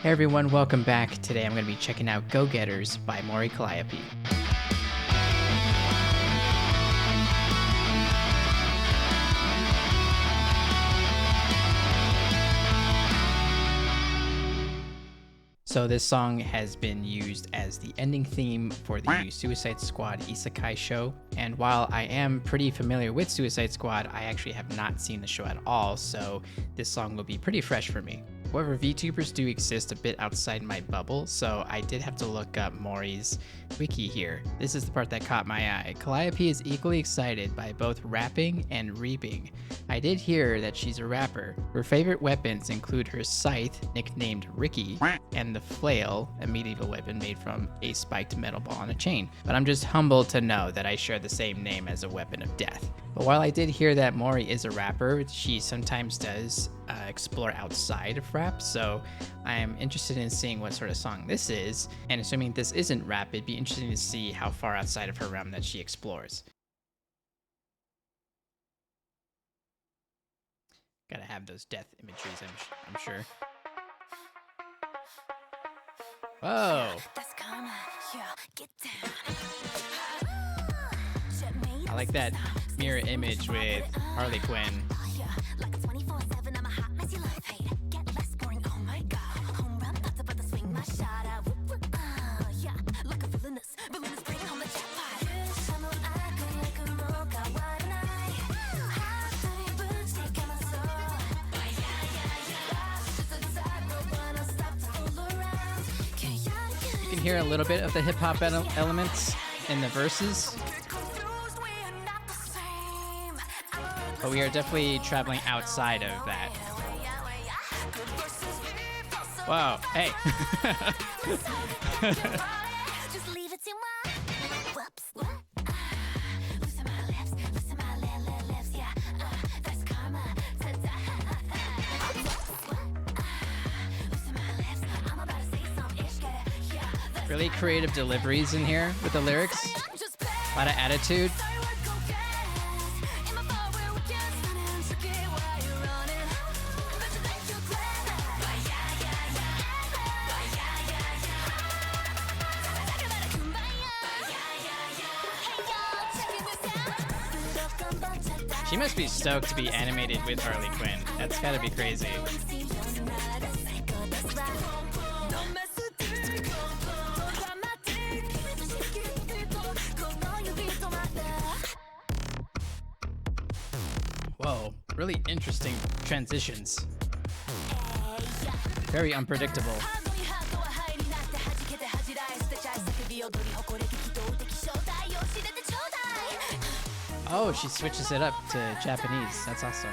Hey everyone, welcome back. Today I'm going to be checking out Go Getters by Mori Calliope. So this song has been used as the ending theme for the new Suicide Squad ISEKAI show, and while I am pretty familiar with Suicide Squad, I actually have not seen the show at all, so this song will be pretty fresh for me. However, VTubers do exist a bit outside my bubble, so I did have to look up Mori's wiki here. This is the part that caught my eye. Calliope is equally excited by both rapping and reaping. I did hear that she's a rapper. Her favorite weapons include her scythe, nicknamed Ricky, and the flail, a medieval weapon made from a spiked metal ball on a chain. But I'm just humbled to know that I share the same name as a weapon of death. But while I did hear that Mori is a rapper, she sometimes does explore outside of rap, so I am interested in seeing what sort of song this is, and assuming this isn't rap, it'd be interesting to see how far outside of her realm that she explores. Gotta have those death imageries, I'm sure. Whoa! I like that mirror image with Harley Quinn. You can hear a little bit of the hip-hop elements in the verses. But we are definitely traveling outside of that. Whoa, hey. Really creative deliveries in here with the lyrics. A lot of attitude. She must be stoked to be animated with Harley Quinn. That's gotta be crazy. Whoa, really interesting transitions. Very unpredictable. Oh, she switches it up to Japanese. That's awesome.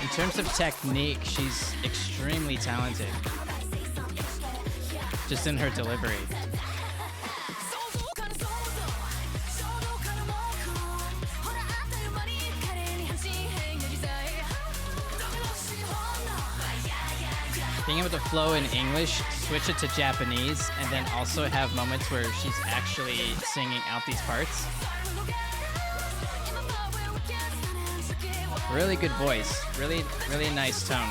In terms of technique, she's extremely talented. Just in her delivery. Being able to flow in English, switch it to Japanese, and then also have moments where she's actually singing out these parts. Really good voice. Really nice tone.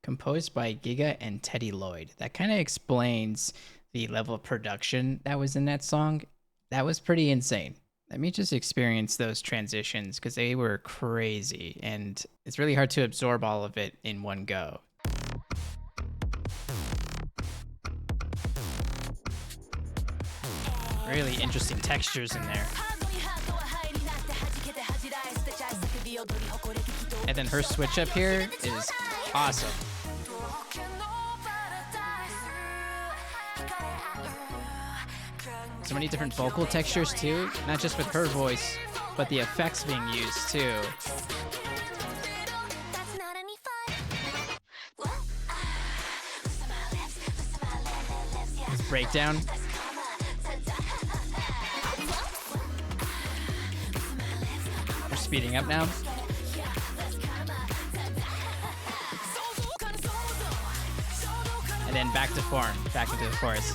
Composed by Giga and Teddy Lloyd. That kind of explains the level of production that was in that song. That was pretty insane. Let me just experience those transitions because they were crazy and it's really hard to absorb all of it in one go. Really interesting textures in there. And then her switch up here is awesome. So many different vocal textures too, not just with her voice, but the effects being used too. This breakdown. We're speeding up now. And then back to form, back into the chorus.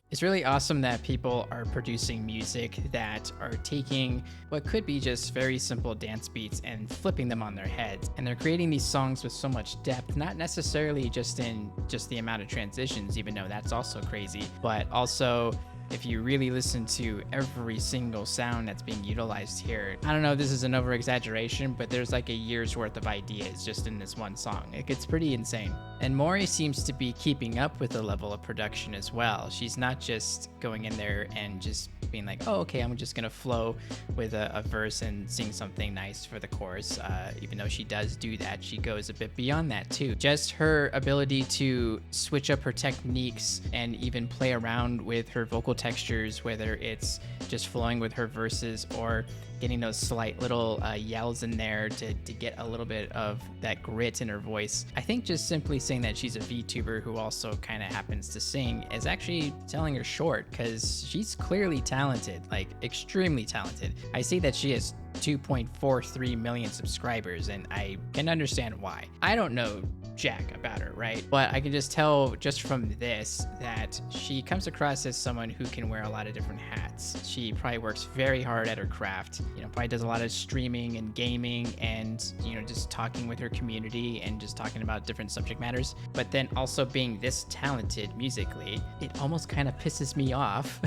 It's really awesome that people are producing music that are taking what could be just very simple dance beats and flipping them on their heads. And they're creating these songs with so much depth, not necessarily just in just the amount of transitions, even though that's also crazy, but also if you really listen to every single sound that's being utilized here. I don't know if this is an over exaggeration, but there's like a year's worth of ideas just in this one song. It's pretty insane. And Mori seems to be keeping up with the level of production as well. She's not just going in there and just being like, oh, okay, I'm just gonna flow with a verse and sing something nice for the chorus. Even though she does do that, she goes a bit beyond that too. Just her ability to switch up her techniques and even play around with her vocal textures, whether it's just flowing with her verses or getting those slight little yells in there to get a little bit of that grit in her voice. I think just simply saying that she's a VTuber who also kind of happens to sing is actually selling her short, because she's clearly talented, like extremely talented. I see that she has 2.43 million subscribers, and I can understand why. I don't know jack about her, right? But I can just tell just from this that she comes across as someone who can wear a lot of different hats. She probably works very hard at her craft, probably does a lot of streaming and gaming and, just talking with her community and just talking about different subject matters. But then also being this talented musically, it almost kind of pisses me off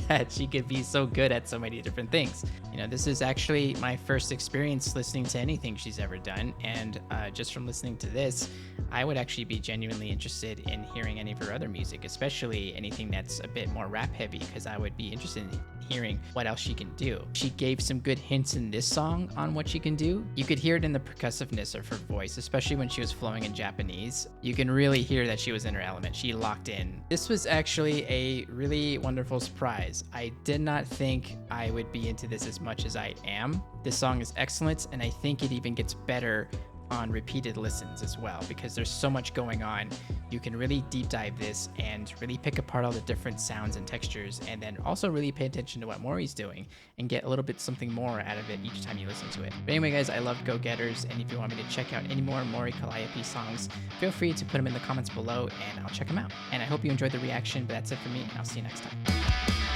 that she could be so good at so many different things. This is actually my first experience listening to anything she's ever done, and just from listening to this, I would actually be genuinely interested in hearing any of her other music, especially anything that's a bit more rap heavy, because I would be interested in hearing what else she can do. She gave some good hints in this song on what she can do. You could hear it in the percussiveness of her voice, especially when she was flowing in Japanese. You can really hear that she was in her element. She locked in. This was actually a really wonderful surprise. I did not think I would be into this as much as I am. This song is excellent, and I think it even gets better on repeated listens as well, because there's so much going on. You can really deep dive this and really pick apart all the different sounds and textures, and then also really pay attention to what Mori's doing and get a little bit something more out of it each time you listen to it. But anyway, guys, I love Go Getters, and if you want me to check out any more Mori Calliope songs, feel free to put them in the comments below and I'll check them out. And I hope you enjoyed the reaction, but that's it for me, and I'll see you next time.